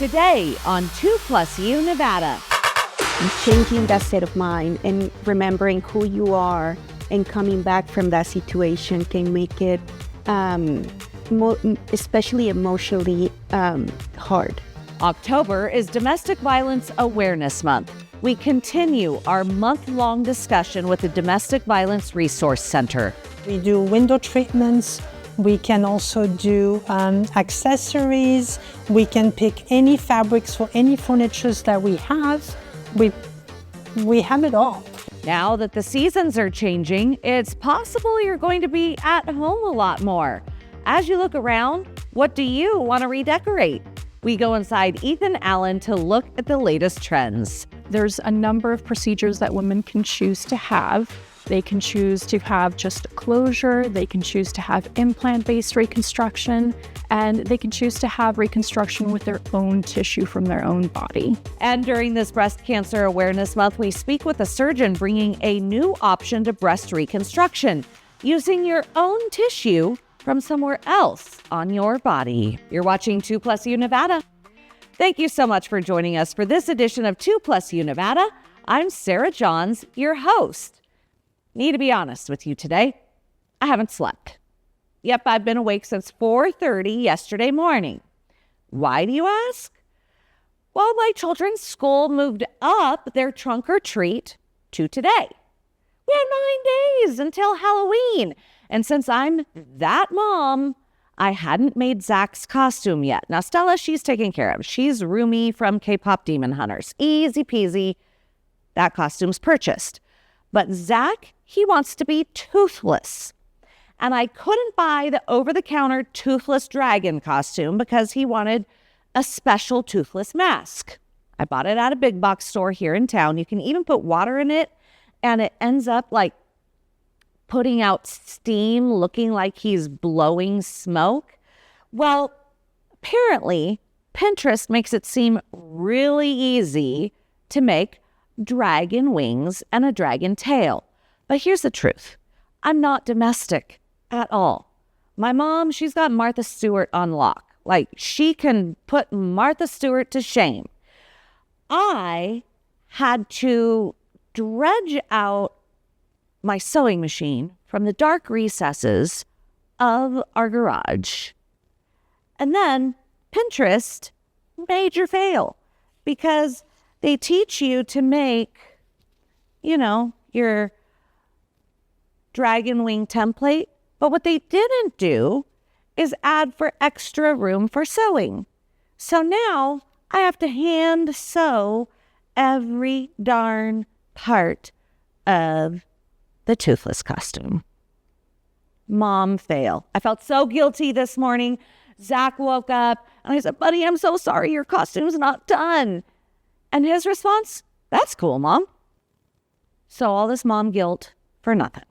today on 2+U Nevada. Changing that state of mind and remembering who you are and coming back from that situation can make it especially emotionally hard. October is Domestic Violence Awareness Month. We continue our month-long discussion with the Domestic Violence Resource Center. We do window treatments. We can also do accessories. We can pick any fabrics for any furnitures that we have. We have it all. Now that the seasons are changing, it's possible you're going to be at home a lot more. As you look around, what do you want to redecorate? We go inside Ethan Allen to look at the latest trends. There's a number of procedures that women can choose to have. They can choose to have just a closure, they can choose to have implant-based reconstruction, and they can choose to have reconstruction with their own tissue from their own body. And during this Breast Cancer Awareness Month, we speak with a surgeon bringing a new option to breast reconstruction, using your own tissue from somewhere else on your body. You're watching 2+U Nevada. Thank you so much for joining us for this edition of 2+U Nevada. I'm Sarah Johns, your host. Need to be honest with you today, I haven't slept. Yep, I've been awake since 4:30 yesterday morning. Why, do you ask? Well, my children's school moved up their trunk or treat to today. We have 9 days until Halloween. And since I'm that mom, I hadn't made Zach's costume yet. Now, Stella, she's taken care of. She's Rumi from K-Pop Demon Hunters. Easy peasy. That costume's purchased. But Zach, he wants to be toothless. And I couldn't buy the over-the-counter toothless dragon costume because he wanted a special toothless mask. I bought it at a big box store here in town. You can even put water in it, and it ends up like putting out steam, looking like he's blowing smoke. Well, apparently, Pinterest makes it seem really easy to make dragon wings and a dragon tail. But here's the truth. I'm not domestic at all. My mom, she's got Martha Stewart on lock. Like, she can put Martha Stewart to shame. I had to dredge out my sewing machine from the dark recesses of our garage. And then Pinterest, major fail, because they teach you to make, your dragon wing template. But what they didn't do is add for extra room for sewing. So now I have to hand sew every darn part of the toothless costume. Mom fail. I felt so guilty this morning. Zach woke up and I said, buddy, I'm so sorry your costume's not done. And his response, that's cool, Mom. So all this mom guilt for nothing.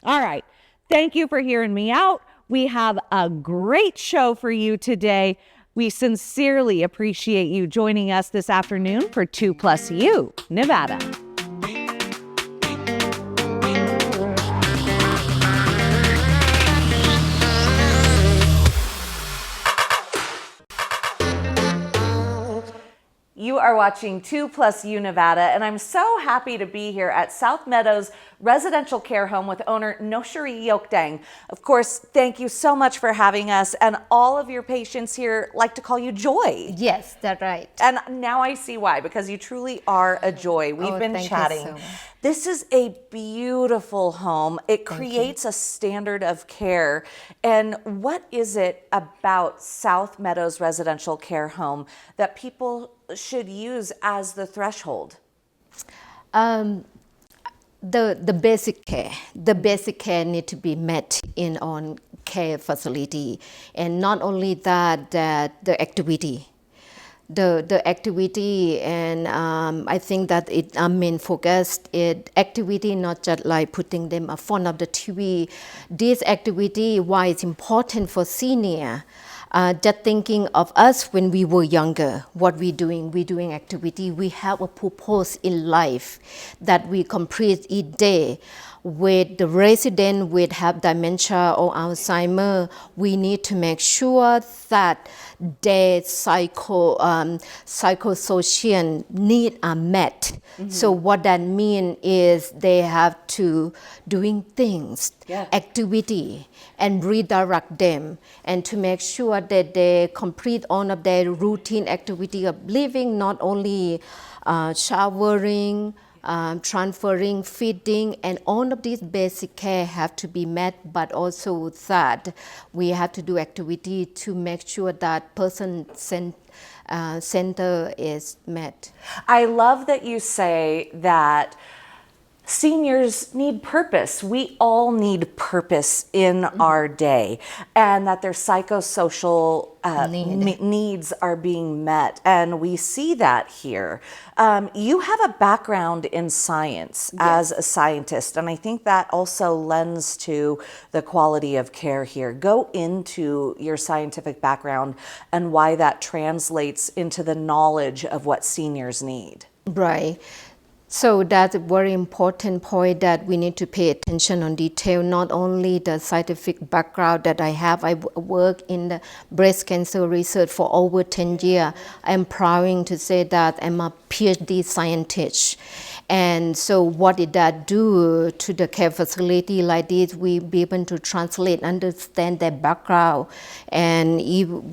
All right. Thank you for hearing me out. We have a great show for you today. We sincerely appreciate you joining us this afternoon for 2+U Nevada. You are watching 2+U Nevada, and I'm so happy to be here at South Meadows Residential Care Home with owner Noshiri Yokdang. Of course, thank you so much for having us, and all of your patients here like to call you Joy. Yes, that's right. And now I see why, because you truly are a joy. We've been chatting. You so much. This is a beautiful home. It creates a standard of care. And what is it about South Meadows Residential Care Home that people should use as the threshold? The basic care need to be met in on care facility, and not only that, the activity. The activity, and I think that it main focus is activity, not just like putting them in front of the TV. This activity, why it's important for senior, Just thinking of us when we were younger, what we're doing activity, we have a purpose in life that we complete each day. With the resident with have dementia or Alzheimer, we need to make sure that their psychosocial needs are met. So what that means is they have to doing things, activity, and redirect them, and to make sure that they complete all of their routine activity of living, not only showering, transferring, feeding, and all of these basic care have to be met, but also that we have to do activity to make sure that person center is met. I love that you say that seniors need purpose. We all need purpose in our day, and that their psychosocial needs are being met. And we see that here. You have a background in science as a scientist, and I think that also lends to the quality of care here. Go into your scientific background and why that translates into the knowledge of what seniors need. Right. So that's a very important point that we need to pay attention on detail, not only the scientific background that I have. I work in the breast cancer research for over 10 years. I'm proud to say that I'm a PhD scientist. And so what did that do to the care facility like this? We be able to translate, understand their background. And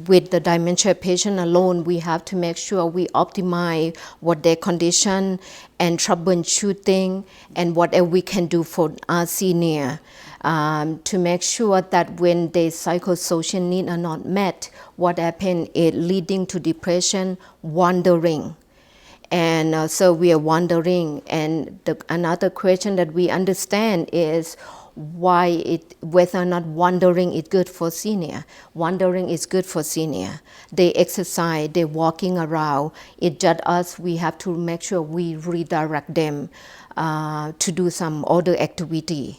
with the dementia patient alone, we have to make sure we optimize what their condition and troubleshooting and whatever we can do for our senior to make sure that when their psychosocial needs are not met, what happens is leading to depression, wandering. And so we are wondering, and another question that we understand is whether or not wandering is good for senior. Wandering is good for senior. They exercise, they're walking around. It's just us, we have to make sure we redirect them to do some other activity.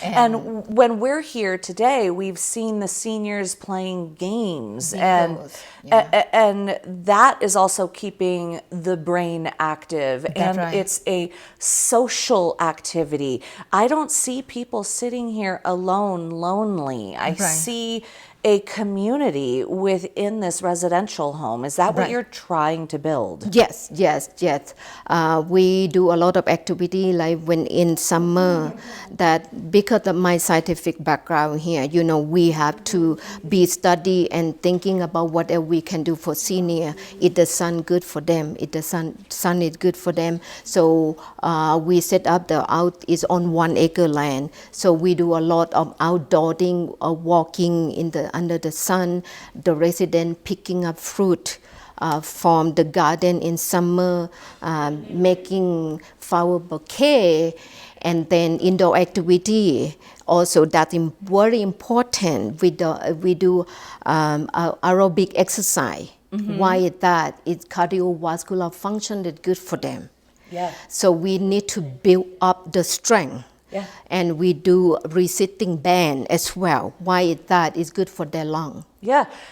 And when we're here today, we've seen the seniors playing games, and that is also keeping the brain active, it's a social activity. I don't see people sitting here alone, lonely. I see a community within this residential home. Is that what you're trying to build? Yes. We do a lot of activity, like when in summer, that because of my scientific background here, we have to be study and thinking about whatever we can do for senior. Is the sun good for them? Is the sun is good for them? So we set up is on 1 acre land. So we do a lot of outdooring, walking under the sun, the resident picking up fruit from the garden in summer, making flower bouquet, and then indoor activity. Also, that's very important. We do aerobic exercise. Why is that? It's cardiovascular function that's good for them. So we need to build up the strength. And we do resisting band as well. Why is that? It's good for their lung.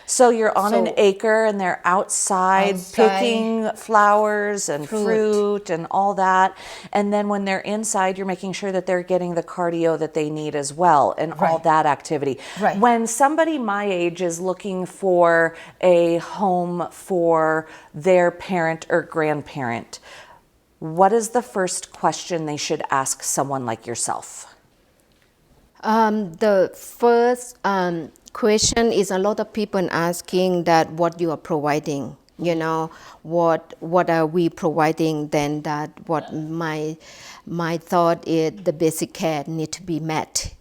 So you're on an acre and they're outside picking flowers and fruit and all that. And then when they're inside, you're making sure that they're getting the cardio that they need as well, and all that activity. When somebody my age is looking for a home for their parent or grandparent, what is the first question they should ask someone like yourself? The first question is a lot of people asking that what you are providing. What are we providing? Then that what my thought is the basic care need to be met,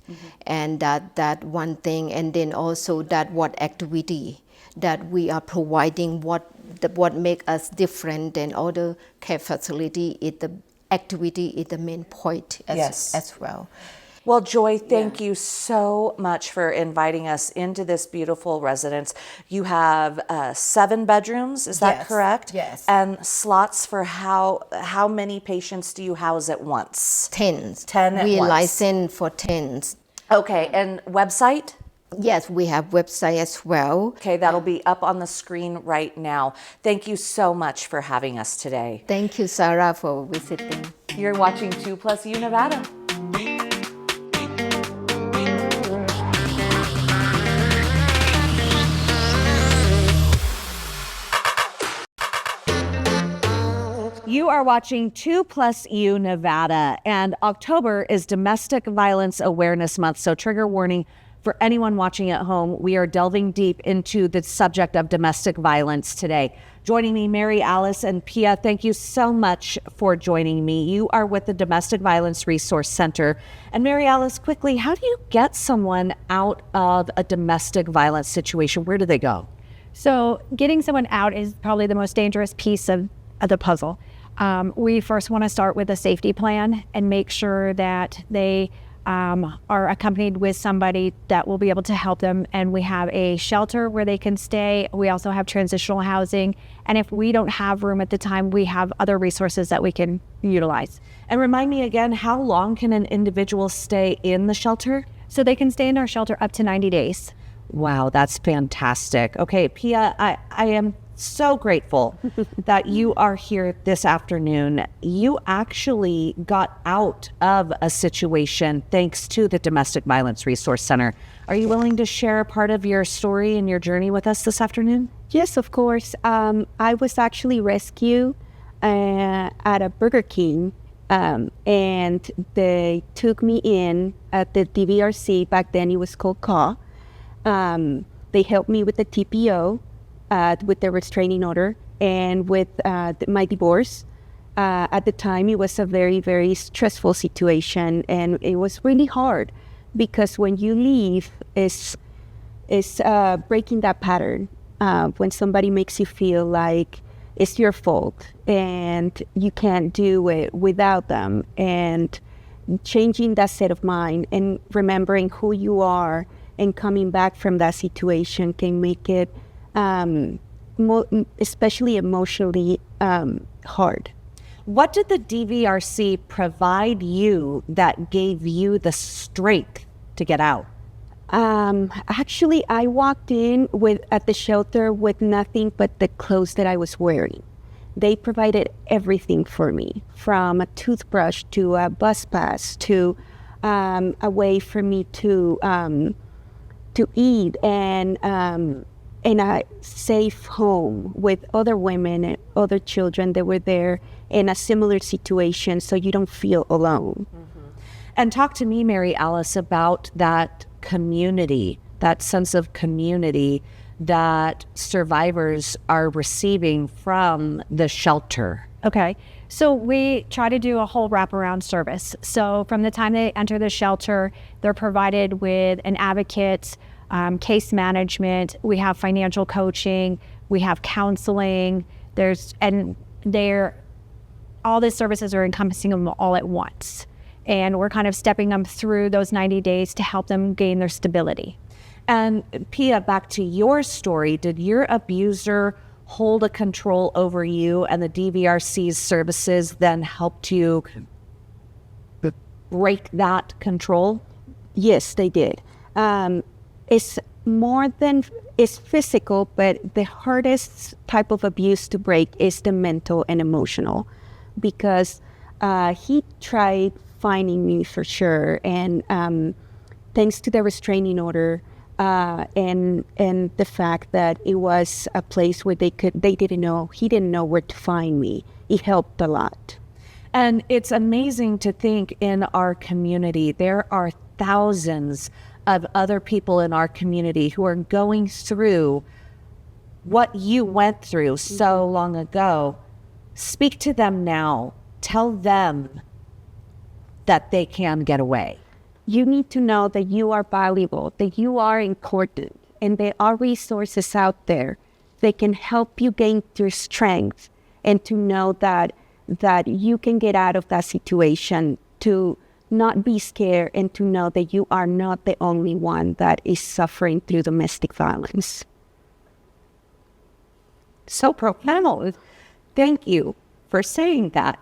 and that one thing, and then also that what activity that we are providing, what make us different than other care facility is the activity is the main point as well. Well, Joy, thank you so much for inviting us into this beautiful residence. You have 7 bedrooms, is that correct? Yes. And slots for how many patients do you house at once? 10. 10 at we once. license for 10. Okay, and website? Yes, we have website as well. Okay, that'll be up on the screen right now. Thank you so much for having us today. Thank you, Sarah, for visiting. You're watching 2+U Nevada. You are watching 2+U Nevada, and October is Domestic Violence Awareness Month, so trigger warning for anyone watching at home. We are delving deep into the subject of domestic violence today. Joining me, Mary Alice and Pia, thank you so much for joining me. You are with the Domestic Violence Resource Center. And Mary Alice, quickly, how do you get someone out of a domestic violence situation? Where do they go? So getting someone out is probably the most dangerous piece of the puzzle. We first want to start with a safety plan and make sure that they are accompanied with somebody that will be able to help them. And we have a shelter where they can stay. We also have transitional housing. And if we don't have room at the time, we have other resources that we can utilize. And remind me again, how long can an individual stay in the shelter? So they can stay in our shelter up to 90 days. Wow, that's fantastic. Okay, Pia, I am so grateful that you are here this afternoon. You actually got out of a situation thanks to the Domestic Violence Resource Center. Are you willing to share a part of your story and your journey with us this afternoon? Yes, of course. I was actually rescued at a Burger King, and they took me in at the DVRC. Back then it was called CAW. They helped me with the TPO, with the restraining order, and with my divorce. At the time, it was a very, very stressful situation, and it was really hard because when you leave, it's breaking that pattern. When somebody makes you feel like it's your fault and you can't do it without them, and changing that set of mind and remembering who you are and coming back from that situation can make it especially emotionally hard. What did the DVRC provide you that gave you the strength to get out? Actually, I walked in at the shelter with nothing but the clothes that I was wearing. They provided everything for me, from a toothbrush to a bus pass to a way for me to eat and a safe home with other women and other children that were there in a similar situation, so you don't feel alone. Mm-hmm. And talk to me, Mary Alice, about that community, that sense of community that survivors are receiving from the shelter. Okay, so we try to do a whole wraparound service. So from the time they enter the shelter, they're provided with an advocate, case management, we have financial coaching, we have counseling, all the services are encompassing them all at once. And we're kind of stepping them through those 90 days to help them gain their stability. And Pia, back to your story, did your abuser hold a control over you and the DVRC's services then helped you break that control? Yes, they did. It's physical, but the hardest type of abuse to break is the mental and emotional, because he tried finding me for sure, and thanks to the restraining order and the fact that it was a place where he didn't know where to find me, it helped a lot. And it's amazing to think in our community there are thousands of other people in our community who are going through what you went through so long ago. Speak to them now. Tell them that they can get away. You need to know that you are valuable, that you are important, and there are resources out there that can help you gain your strength, and to know that you can get out of that situation, to not be scared, and to know that you are not the only one that is suffering through domestic violence. So profound. Thank you for saying that.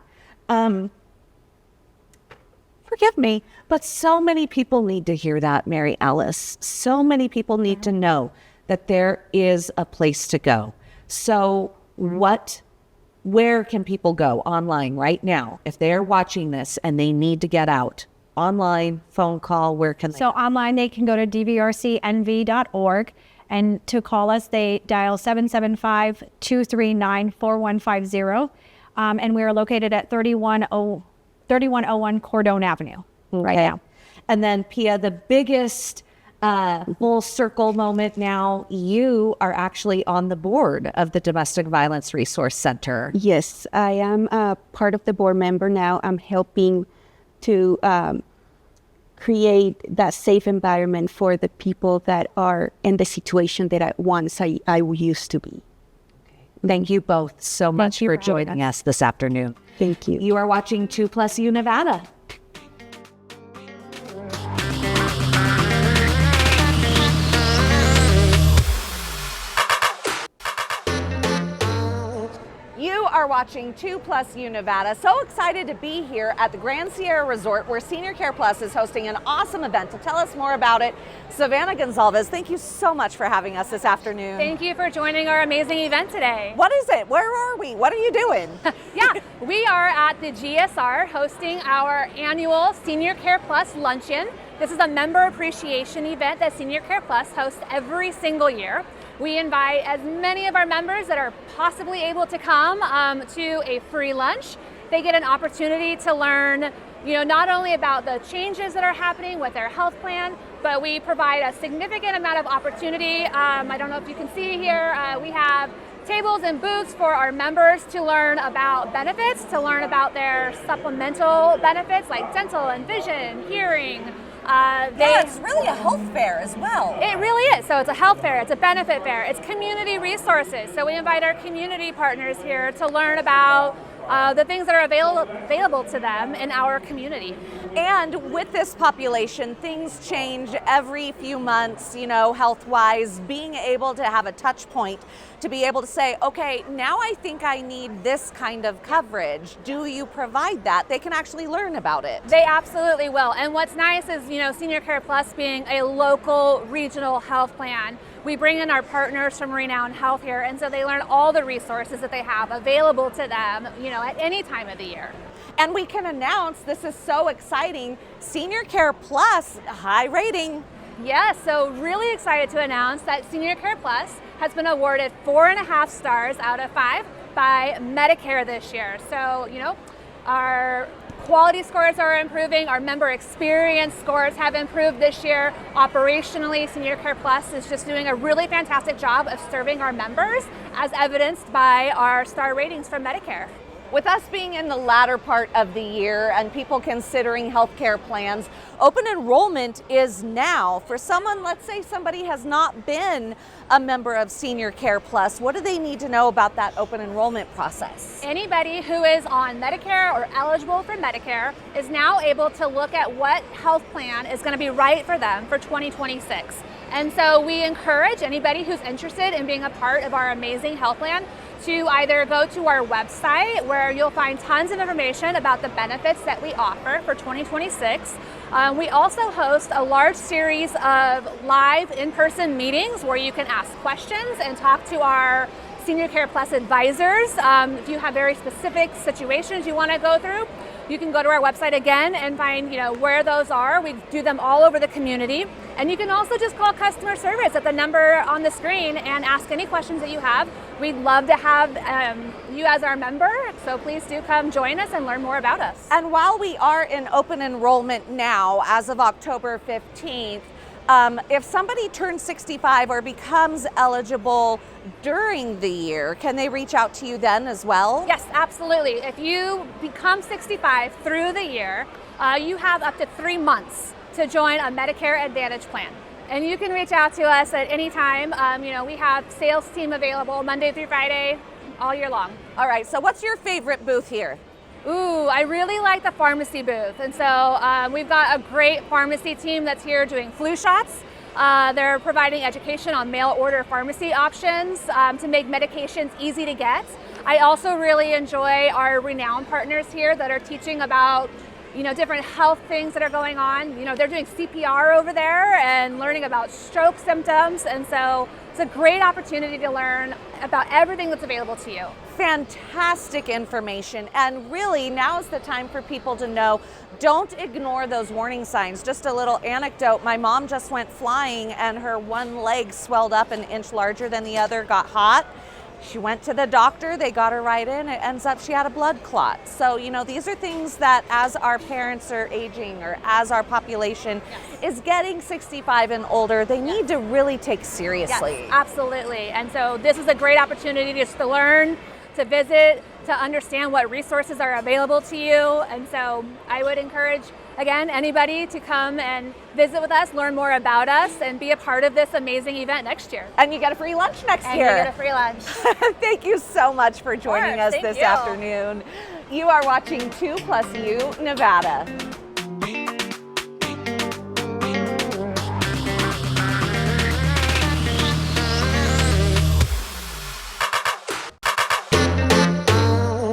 Forgive me, but so many people need to hear that, Mary Alice. So many people need to know that there is a place to go. So where can people go online right now if they're watching this and they need to get out? Online, phone call, where can they? So online, they can go to dvrcnv.org, and to call us, they dial 775-239-4150. And we are located at 3101 Cordone Avenue right now. And then Pia, the biggest full circle moment now, you are actually on the board of the Domestic Violence Resource Center. Yes, I am part of the board member now. I'm helping to create that safe environment for the people that are in the situation that I used to be. Thank you both so much for joining us this afternoon. Thank you. You are watching 2+U Nevada. You are watching 2+U Nevada. So excited to be here at the Grand Sierra Resort where Senior Care Plus is hosting an awesome event. To tell us more about it, Savannah Gonzalez, thank you so much for having us this afternoon. Thank you for joining our amazing event today. What is it? Where are we? What are you doing? Yeah, we are at the GSR hosting our annual Senior Care Plus Luncheon. This is a member appreciation event that Senior Care Plus hosts every single year. We invite as many of our members that are possibly able to come to a free lunch. They get an opportunity to learn, not only about the changes that are happening with their health plan, but we provide a significant amount of opportunity. I don't know if you can see here, we have tables and booths for our members to learn about benefits, to learn about their supplemental benefits like dental and vision, hearing. It's really a health fair as well. It really is. So it's a health fair, it's a benefit fair, it's community resources. So we invite our community partners here to learn about the things that are available to them in our community. And with this population, things change every few months, health-wise. Being able to have a touch point to be able to say, okay, now I think I need this kind of coverage. Do you provide that? They can actually learn about it. They absolutely will. And what's nice is, Senior Care Plus being a local regional health plan, we bring in our partners from Renown Health here, and so they learn all the resources that they have available to them, at any time of the year. And we can announce, this is so exciting, Senior Care Plus, high rating. Yes, so really excited to announce that Senior Care Plus has been awarded 4.5 stars out of 5 by Medicare this year. So, our quality scores are improving, our member experience scores have improved this year. Operationally, Senior Care Plus is just doing a really fantastic job of serving our members, as evidenced by our star ratings from Medicare. With us being in the latter part of the year and people considering healthcare plans, open enrollment is now. For someone, let's say somebody has not been a member of Senior Care Plus, what do they need to know about that open enrollment process? Anybody who is on Medicare or eligible for Medicare is now able to look at what health plan is going to be right for them for 2026. And so we encourage anybody who's interested in being a part of our amazing health plan to either go to our website, where you'll find tons of information about the benefits that we offer for 2026. We also host a large series of live in-person meetings where you can ask questions and talk to our Senior Care Plus advisors. If you have very specific situations you want to go through, you can go to our website again and find where those are. We do them all over the community. And you can also just call customer service at the number on the screen and ask any questions that you have. We'd love to have you as our member, so please do come join us and learn more about us. And while we are in open enrollment now, as of October 15th, if somebody turns 65 or becomes eligible during the year, can they reach out to you then as well? Yes, absolutely. If you become 65 through the year, you have up to 3 months to join a Medicare Advantage plan. And you can reach out to us at any time. We have sales team available Monday through Friday, all year long. All right, so what's your favorite booth here? Ooh, I really like the pharmacy booth. And so we've got a great pharmacy team that's here doing flu shots. They're providing education on mail order pharmacy options to make medications easy to get. I also really enjoy our Renown partners here that are teaching about different health things that are going on. They're doing CPR over there and learning about stroke symptoms. And so it's a great opportunity to learn about everything that's available to you. Fantastic information. And really, now is the time for people to know, don't ignore those warning signs. Just a little anecdote. My mom just went flying and her one leg swelled up an inch larger than the other, got hot. She went to the doctor, they got her right in, it ends up she had a blood clot. So, these are things that as our parents are aging or as our population is getting 65 and older, they need to really take seriously. Yes, absolutely. And so this is a great opportunity just to learn, to visit, to understand what resources are available to you. And so I would encourage, again, anybody to come and visit with us, learn more about us, and be a part of this amazing event next year. And you get a free lunch next year. And you get a free lunch. Thank you so much for joining us this afternoon. You are watching 2+U Nevada.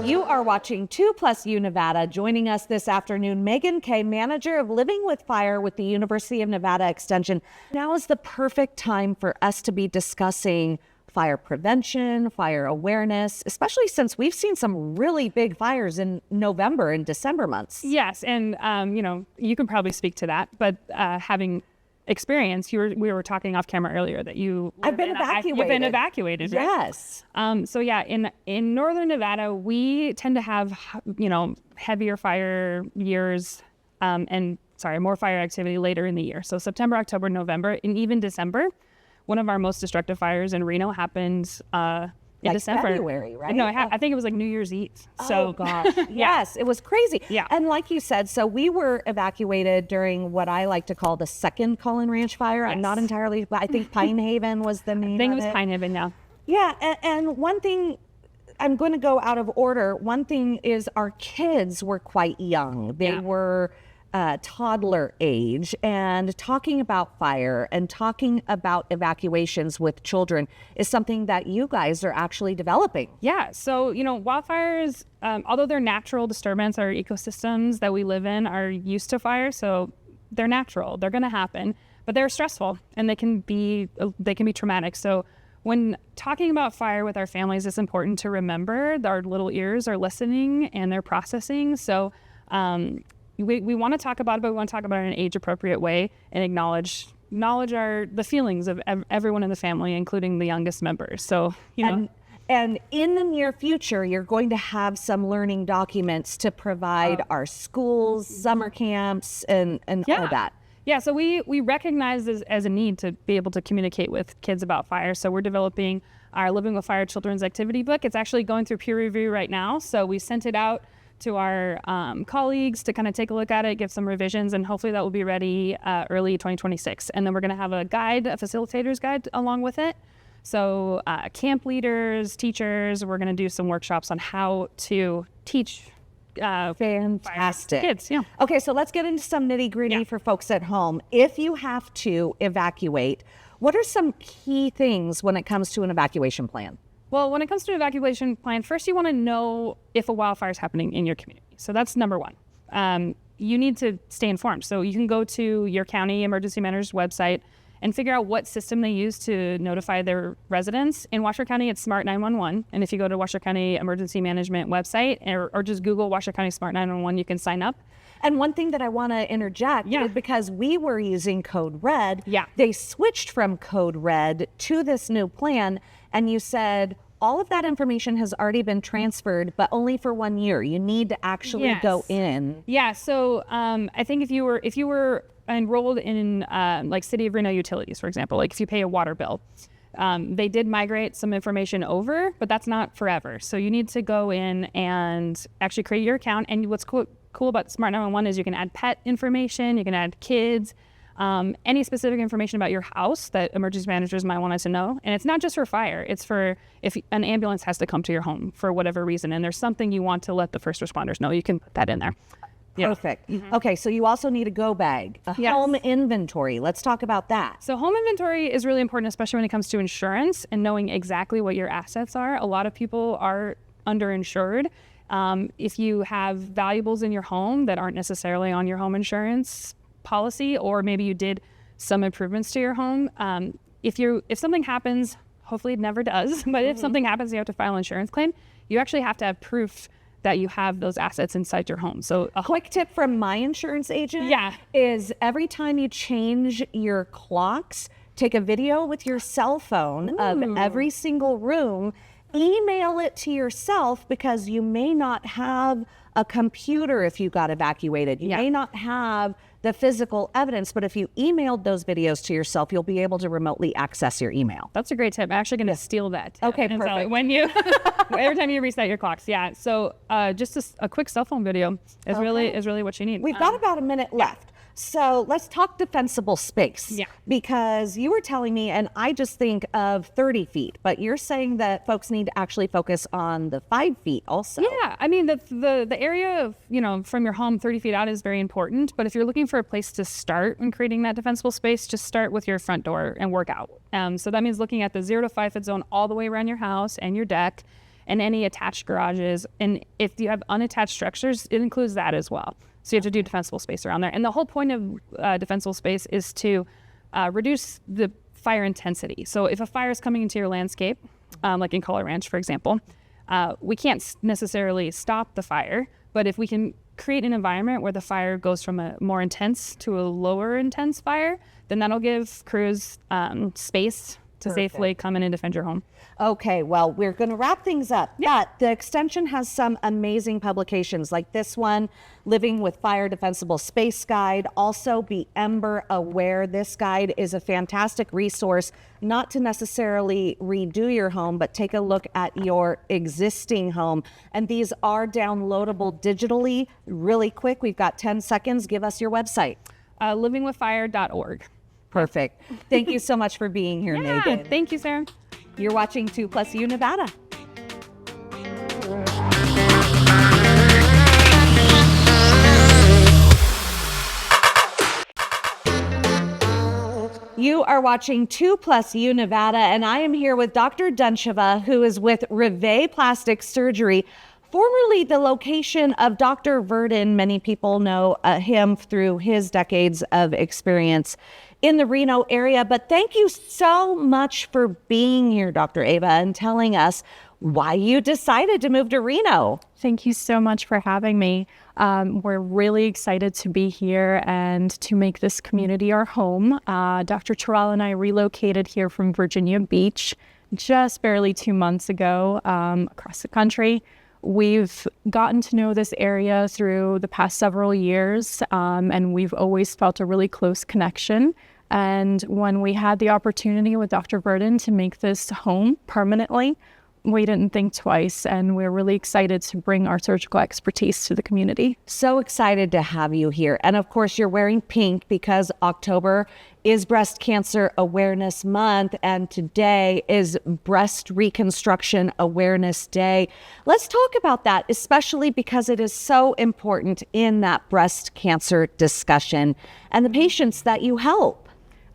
You are watching 2+U Nevada. Joining us this afternoon, Megan Kay, Manager of Living with Fire with the University of Nevada Extension. Now is the perfect time for us to be discussing fire prevention, fire awareness, especially since we've seen some really big fires in November and December months. Yes, and you can probably speak to that, but having experience, we were talking off camera earlier that I've been evacuated. You've been evacuated, right? Yes. So yeah, in northern Nevada, we tend to have heavier fire years, more fire activity later in the year. So September, October, November, and even December. One of our most destructive fires in Reno happened in December. February, right? No, I think it was like New Year's Eve. Oh gosh, yes, it was crazy. Yeah. And like you said, so we were evacuated during what I like to call the second Cullen Ranch fire. Yes. I'm not entirely, but I think Pine Haven was the name. I think it was Pine Haven now. Yeah, and one thing, I'm going to go out of order. One thing is our kids were quite young. They were toddler age, and talking about fire and talking about evacuations with children is something that you guys are actually developing. Yeah, so wildfires, although they're natural disturbance, our ecosystems that we live in are used to fire, so they're natural, they're going to happen, but they're stressful and they can be traumatic. So when talking about fire with our families, it's important to remember that our little ears are listening and they're processing. So we want to talk about it, but we want to talk about it in an age-appropriate way and acknowledge the feelings of everyone in the family, including the youngest members. So, And in the near future, you're going to have some learning documents to provide our schools, summer camps, and all that. Yeah, so we recognize this as a need to be able to communicate with kids about fire. So we're developing our Living with Fire Children's Activity Book. It's actually going through peer review right now. So we sent it out to our colleagues to kind of take a look at it, give some revisions, and hopefully that will be ready early 2026. And then we're going to have a guide, a facilitator's guide along with it. So camp leaders, teachers, we're going to do some workshops on how to teach fantastic kids. Yeah. Okay, so let's get into some nitty-gritty for folks at home. If you have to evacuate, what are some key things when it comes to an evacuation plan? Well, when it comes to an evacuation plan, first you want to know if a wildfire is happening in your community. So that's number one. You need to stay informed. So you can go to your county emergency manager's website and figure out what system they use to notify their residents. In Washoe County, it's Smart 911. And if you go to Washoe County Emergency Management website or just Google Washoe County Smart 911, you can sign up. And one thing that I want to interject is because we were using Code Red, they switched from Code Red to this new plan, and you said all of that information has already been transferred, but only for 1 year. You need to actually go in. Yeah, so I think if you were enrolled in like City of Reno utilities, for example, like if you pay a water bill, they did migrate some information over, but that's not forever. So you need to go in and actually create your account. And what's cool about Smart 911 is you can add pet information, you can add kids, any specific information about your house that emergency managers might want us to know. And it's not just for fire, it's for if an ambulance has to come to your home for whatever reason and there's something you want to let the first responders know, you can put that in there. Perfect. Okay, so you also need a go bag, a home inventory. Let's talk about that. So home inventory is really important, especially when it comes to insurance and knowing exactly what your assets are. A lot of people are underinsured. If you have valuables in your home that aren't necessarily on your home insurance policy, or maybe you did some improvements to your home, if something happens, hopefully it never does, but if something happens, you have to file an insurance claim. You actually have to have proof that you have those assets inside your home. So a quick tip from my insurance agent is every time you change your clocks, take a video with your cell phone of every single room, email it to yourself, because you may not have a computer if you got evacuated. You may not have the physical evidence, but if you emailed those videos to yourself, you'll be able to remotely access your email. That's a great tip. I'm actually going to steal that. Okay, perfect. When you, every time you reset your clocks. Yeah. So just a quick cell phone video is really what you need. We've got about a minute left. So let's talk defensible space. Yeah. Because you were telling me, and I just think of 30 feet, but you're saying that folks need to actually focus on the 5 feet also. Yeah. I mean, the area of, from your home 30 feet out is very important. But if you're looking for a place to start when creating that defensible space, just start with your front door and work out. So that means looking at the 0 to 5 foot zone all the way around your house and your deck and any attached garages. And if you have unattached structures, it includes that as well. So you have to do defensible space around there. And the whole point of defensible space is to reduce the fire intensity. So if a fire is coming into your landscape, like in Color Ranch, for example, we can't necessarily stop the fire, but if we can create an environment where the fire goes from a more intense to a lower intense fire, then that'll give crews space to safely come in and defend your home. Okay, well, we're going to wrap things up. But the extension has some amazing publications like this one, Living with Fire Defensible Space Guide. Also, Be Ember Aware. This guide is a fantastic resource, not to necessarily redo your home, but take a look at your existing home. And these are downloadable digitally really quick. We've got 10 seconds. Give us your website. Livingwithfire.org. Perfect. Thank you so much for being here, Megan. Thank you, Sarah. You're watching 2+U Nevada. You are watching 2+U Nevada, and I am here with Dr. Duncheva, who is with Rive Plastic Surgery, formerly the location of Dr. Verdon. Many people know him through his decades of experience in the Reno area. But thank you so much for being here, Dr. Ava, and telling us why you decided to move to Reno. Thank you so much for having me. We're really excited to be here and to make this community our home. Dr. Terrell and I relocated here from Virginia Beach just barely 2 months ago across the country. We've gotten to know this area through the past several years, and we've always felt a really close connection. And when we had the opportunity with Dr. Verdon to make this home permanently, we didn't think twice, and we're really excited to bring our surgical expertise to the community. So excited to have you here. And of course, you're wearing pink because October is Breast Cancer Awareness Month, and today is Breast Reconstruction Awareness Day. Let's talk about that, especially because it is so important in that breast cancer discussion and the patients that you help.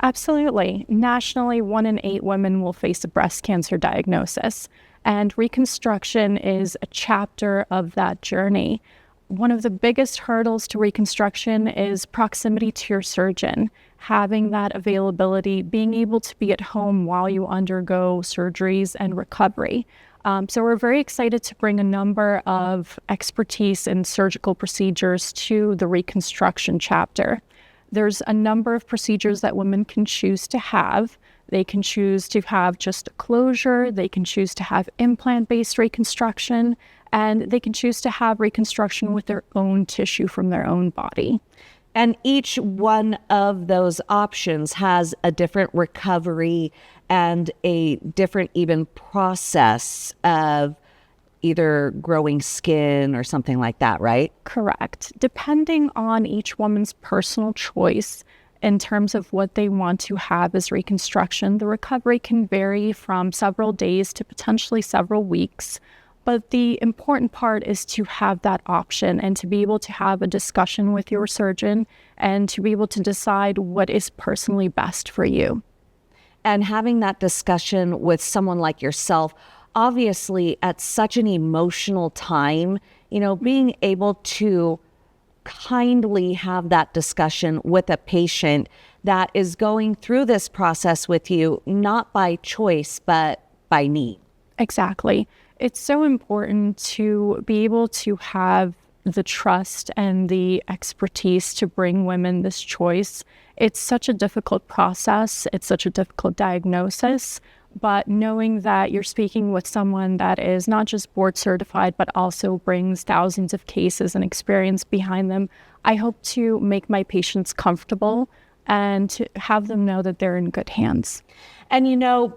Absolutely. Nationally, 1 in 8 women will face a breast cancer diagnosis, and reconstruction is a chapter of that journey. One of the biggest hurdles to reconstruction is proximity to your surgeon, having that availability, being able to be at home while you undergo surgeries and recovery. So we're very excited to bring a number of expertise in surgical procedures to the reconstruction chapter. There's a number of procedures that women can choose to have. They can choose to have just a closure, they can choose to have implant-based reconstruction, and they can choose to have reconstruction with their own tissue from their own body. And each one of those options has a different recovery and a different even process of either growing skin or something like that, right? Correct. Depending on each woman's personal choice in terms of what they want to have as reconstruction, the recovery can vary from several days to potentially several weeks. But the important part is to have that option and to be able to have a discussion with your surgeon and to be able to decide what is personally best for you. And having that discussion with someone like yourself, obviously at such an emotional time being able to kindly have that discussion with a patient that is going through this process with you, not by choice, but by need. Exactly. It's so important to be able to have the trust and the expertise to bring women this choice. It's such a difficult process. It's such a difficult diagnosis. But knowing that you're speaking with someone that is not just board certified, but also brings thousands of cases and experience behind them, I hope to make my patients comfortable and to have them know that they're in good hands. And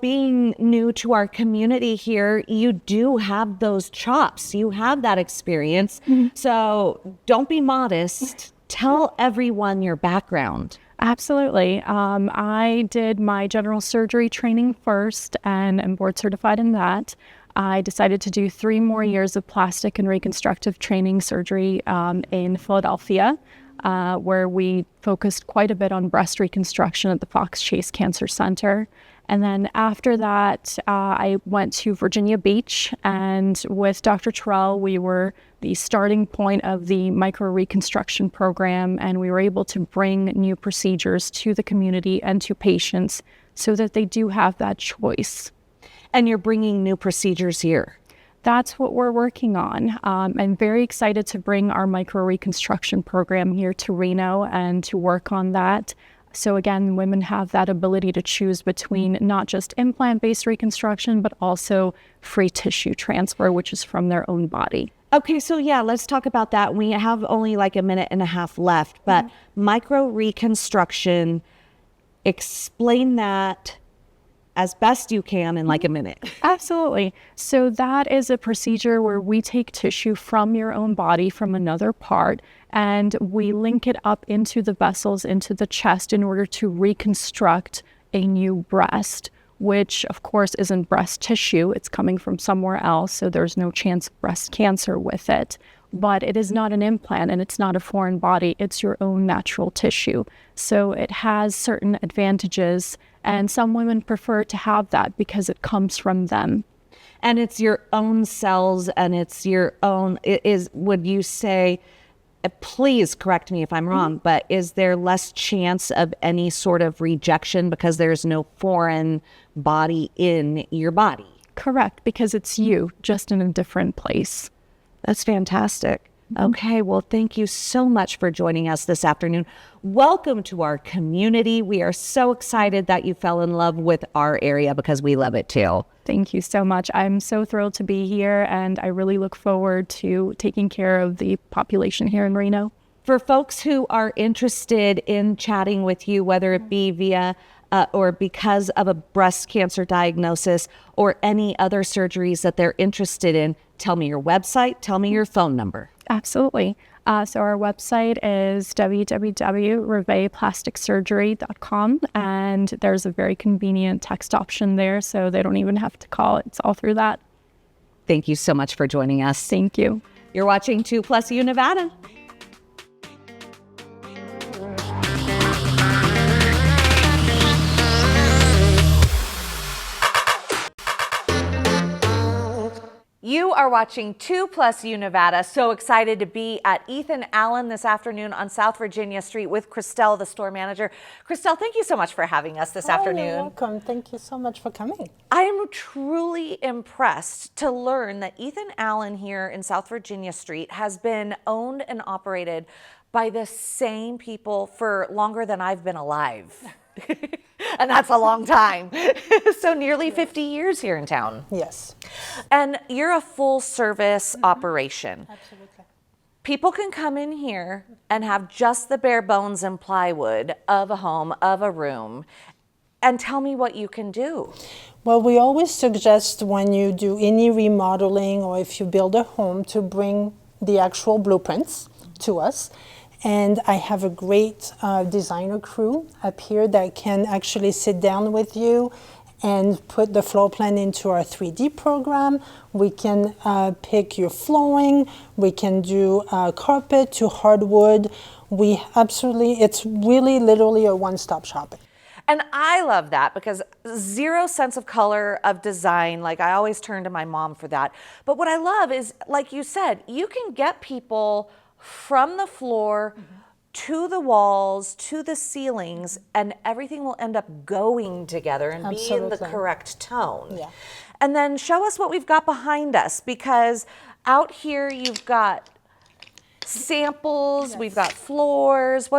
being new to our community here, you do have those chops. You have that experience. So don't be modest. Tell everyone your background. Absolutely. I did my general surgery training first and am board certified in that. I decided to do 3 more years of plastic and reconstructive training surgery in Philadelphia, where we focused quite a bit on breast reconstruction at the Fox Chase Cancer Center. And then after that, I went to Virginia Beach, and with Dr. Terrell, we were the starting point of the micro-reconstruction program, and we were able to bring new procedures to the community and to patients so that they do have that choice. And you're bringing new procedures here. That's what we're working on. I'm very excited to bring our micro-reconstruction program here to Reno and to work on that. So again, women have that ability to choose between not just implant-based reconstruction, but also free tissue transfer, which is from their own body. Okay, so let's talk about that. We have only like a minute and a half left, but micro reconstruction, explain that as best you can in like a minute. Absolutely. So that is a procedure where we take tissue from your own body, from another part, and we link it up into the vessels, into the chest, in order to reconstruct a new breast, which of course isn't breast tissue. It's coming from somewhere else, so there's no chance of breast cancer with it. But it is not an implant and it's not a foreign body. It's your own natural tissue. So it has certain advantages, and some women prefer to have that because it comes from them. And it's your own cells, and it's your own, would you say, please correct me if I'm wrong, but is there less chance of any sort of rejection because there's no foreign body in your body? Correct, because it's you, just in a different place. That's fantastic. Okay, well, thank you so much for joining us this afternoon. Welcome to our community. We are so excited that you fell in love with our area because we love it too. Thank you so much. I'm so thrilled to be here, and I really look forward to taking care of the population here in Reno. For folks who are interested in chatting with you, whether it be via or because of a breast cancer diagnosis or any other surgeries that they're interested in, tell me your website, tell me your phone number. Absolutely. So our website is www.riveplasticsurgery.com, and there's a very convenient text option there, so they don't even have to call. It's all through that. Thank you so much for joining us. Thank you. You're watching 2+U Nevada. You are watching 2+U Nevada. So excited to be at Ethan Allen this afternoon on South Virginia Street with Christelle, the store manager. Christelle, thank you so much for having us this afternoon. You're welcome. Thank you so much for coming. I am truly impressed to learn that Ethan Allen here in South Virginia Street has been owned and operated by the same people for longer than I've been alive. And that's a long time. So nearly 50 years here in town. Yes. And you're a full service operation. Absolutely. People can come in here and have just the bare bones and plywood of a home, of a room, and tell me what you can do. Well, we always suggest when you do any remodeling or if you build a home to bring the actual blueprints to us. And I have a great designer crew up here that can actually sit down with you and put the floor plan into our 3D program. We can pick your flooring. We can do carpet to hardwood. It's really literally a one-stop shopping. And I love that because zero sense of color, of design. Like I always turn to my mom for that. But what I love is, like you said, you can get people from the floor to the walls, to the ceilings, and everything will end up going together and be in the correct tone. Yeah. And then show us what we've got behind us, because out here you've got samples, we've got floors.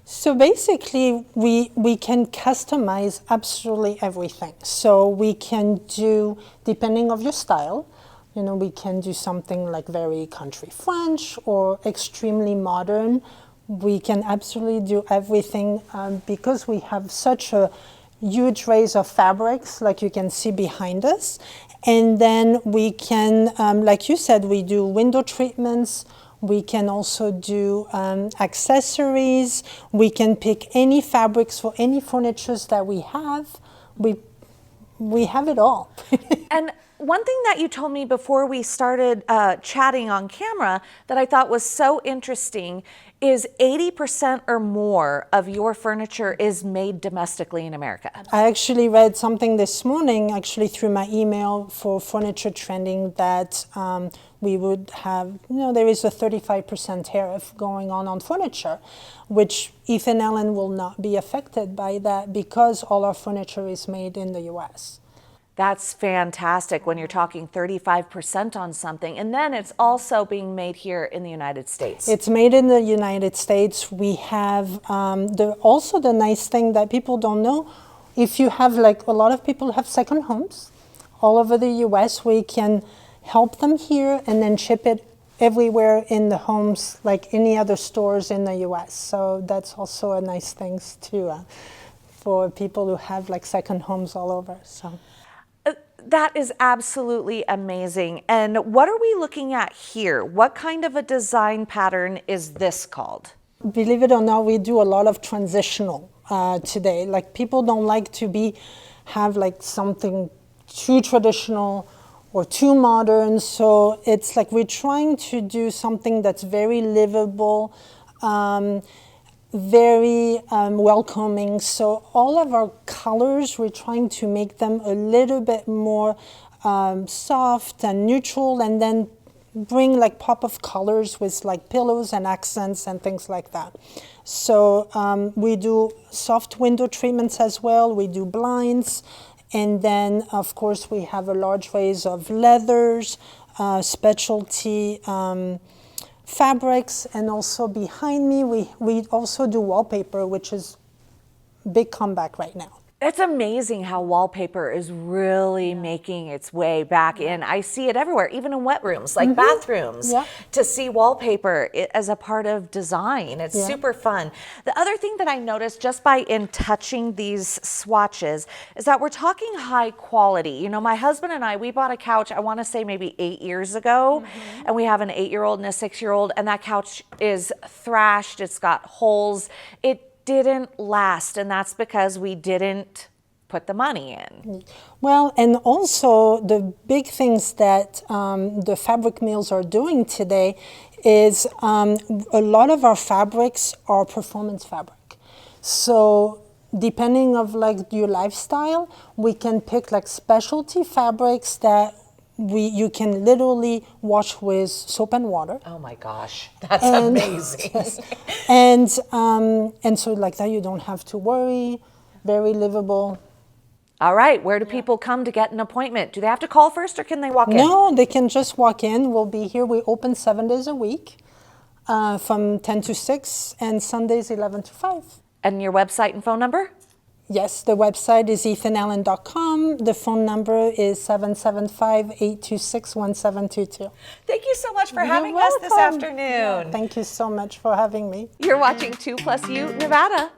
So basically we can customize absolutely everything. So we can do, depending of your style, you know, we can do something like very country French or extremely modern. We can absolutely do everything because we have such a huge range of fabrics, like you can see behind us. And then we can, like you said, we do window treatments. We can also do accessories. We can pick any fabrics for any furnitures that we have. We have it all. And one thing that you told me before we started chatting on camera that I thought was so interesting is 80% or more of your furniture is made domestically in America. I actually read something this morning, actually through my email for Furniture Trending, that we would have, you know, there is a 35% tariff going on furniture, which Ethan Allen will not be affected by that because all our furniture is made in the US. That's fantastic when you're talking 35% on something. And then it's also being made here in the United States. It's made in the United States. We have also the nice thing that people don't know, if you have, like a lot of people have second homes all over the US, we can help them here and then ship it everywhere in the homes, like any other stores in the US. So that's also a nice thing too for people who have like second homes all over. So. That is absolutely amazing. And what are we looking at here? What kind of a design pattern is this called? Believe it or not, we do a lot of transitional today. Like people don't like to have like something too traditional or too modern. So it's like we're trying to do something that's very livable, very welcoming. So all of our colors, we're trying to make them a little bit more soft and neutral, and then bring like pop of colors with like pillows and accents and things like that. So we do soft window treatments as well. We do blinds. And then, of course, we have a large range of leathers, specialty fabrics, and also behind me, we also do wallpaper, which is a big comeback right now. It's amazing how wallpaper is really making its way back in. I see it everywhere, even in wet rooms, like bathrooms, to see wallpaper as a part of design. It's super fun. The other thing that I noticed just by in touching these swatches is that we're talking high quality. You know, my husband and I, we bought a couch, I want to say maybe 8 years ago, and we have an 8-year-old and a 6-year-old, and that couch is thrashed, it's got holes. It didn't last, and that's because we didn't put the money in. Well, and also the big things that the fabric mills are doing today is a lot of our fabrics are performance fabric. So depending of like your lifestyle, we can pick like specialty fabrics that you can literally wash with soap and water. Oh my gosh, that's amazing. and so like that you don't have to worry, very livable. All right, where do people come to get an appointment? Do they have to call first or can they walk in? No, they can just walk in. We'll be here. We open 7 days a week from 10 to 6 and Sundays 11 to 5. And your website and phone number? Yes, the website is ethanallen.com. The phone number is 775-826-1722. Thank you so much for having us this afternoon. Yeah, thank you so much for having me. You're watching 2+U Nevada.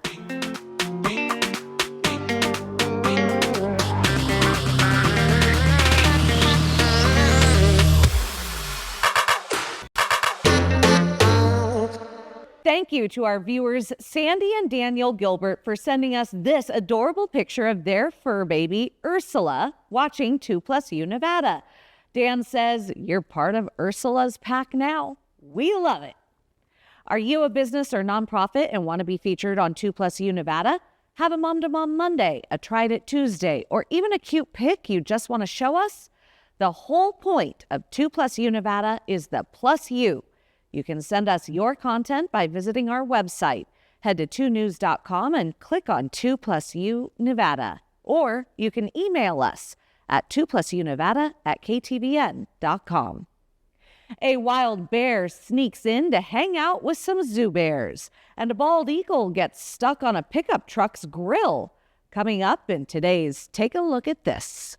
Thank you to our viewers, Sandy and Daniel Gilbert, for sending us this adorable picture of their fur baby, Ursula, watching 2+U Nevada. Dan says, you're part of Ursula's pack now. We love it. Are you a business or nonprofit and want to be featured on 2+U Nevada? Have a mom-to-mom Monday, a tried-it Tuesday, or even a cute pic you just want to show us? The whole point of 2+U Nevada is the plus you. You can send us your content by visiting our website. Head to 2news.com and click on 2+U Nevada. Or you can email us at 2+UNevada@ktvn.com. A wild bear sneaks in to hang out with some zoo bears, and a bald eagle gets stuck on a pickup truck's grill. Coming up in today's Take a Look at This.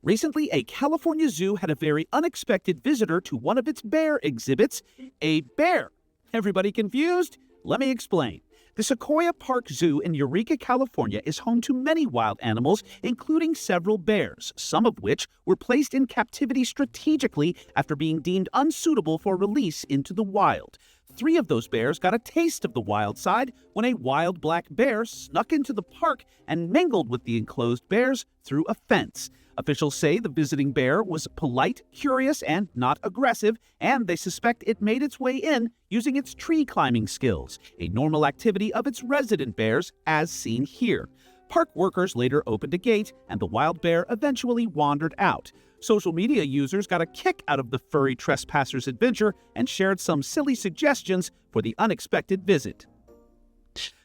Recently, a California zoo had a very unexpected visitor to one of its bear exhibits, a bear. Everybody confused? Let me explain. The Sequoia Park Zoo in Eureka, California is home to many wild animals, including several bears, some of which were placed in captivity strategically after being deemed unsuitable for release into the wild. 3 of those bears got a taste of the wild side when a wild black bear snuck into the park and mingled with the enclosed bears through a fence. Officials say the visiting bear was polite, curious, and not aggressive, and they suspect it made its way in using its tree climbing skills, a normal activity of its resident bears, as seen here. Park workers later opened a gate, and the wild bear eventually wandered out. Social media users got a kick out of the furry trespasser's adventure and shared some silly suggestions for the unexpected visit.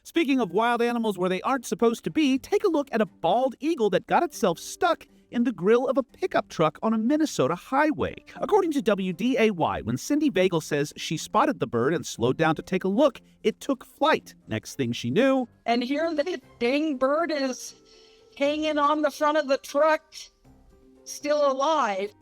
Speaking of wild animals where they aren't supposed to be, take a look at a bald eagle that got itself stuck in the grill of a pickup truck on a Minnesota highway. According to WDAY, when Cindy Vagel says she spotted the bird and slowed down to take a look, it took flight. Next thing she knew, and here the dang bird is hanging on the front of the truck, still alive.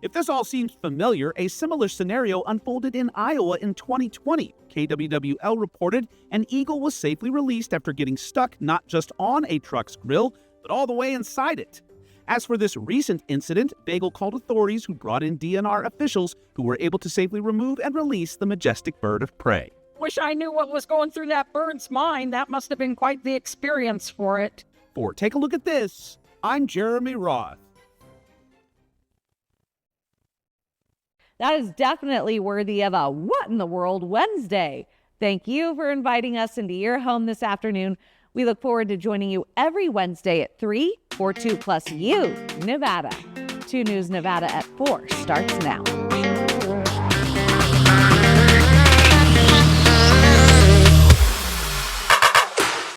If this all seems familiar, a similar scenario unfolded in Iowa in 2020. KWWL reported an eagle was safely released after getting stuck not just on a truck's grill, but all the way inside it. As for this recent incident, Bagel called authorities who brought in DNR officials who were able to safely remove and release the majestic bird of prey. Wish I knew what was going through that bird's mind. That must have been quite the experience for it. For Take a Look at This, I'm Jeremy Roth. That is definitely worthy of a What in the World Wednesday. Thank you for inviting us into your home this afternoon. We look forward to joining you every Wednesday at 3 for 2+U Nevada. 2 News Nevada at 4 starts now.